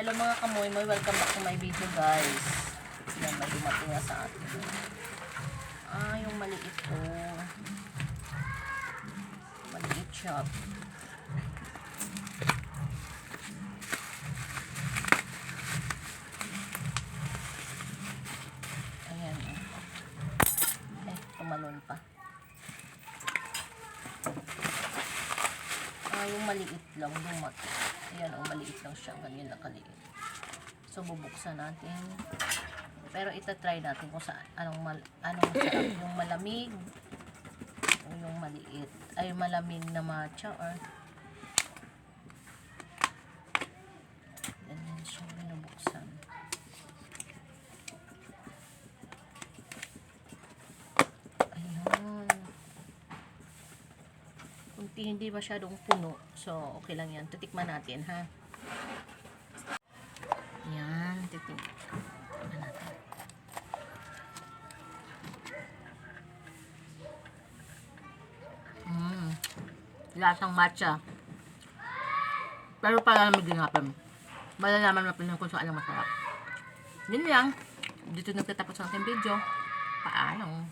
Hello mga kamoy, welcome back to my video guys. Yan, may dumating na sa atin. Yung maliit po. Maliit shop. Ayan. Tumalon pa. Yung maliit lang, dumating. Ayan, maliit lang siya. Ganyan na kaliit. So, bubuksan natin. Pero itatry natin kung saan, anong sarap. Yung malamig, o yung maliit. Ay, malamig na matcha, or ganyan siya binubuksan. Ayan. Hindi masyadong puno. So, okay lang yan. Titikman natin, ha? Yan, titikman natin. Lasang matcha. Pero palalamig din natin. Malalaman natin kung saan ang masarap. Yun lang. Dito nagtatapos ang ating video. Paalam.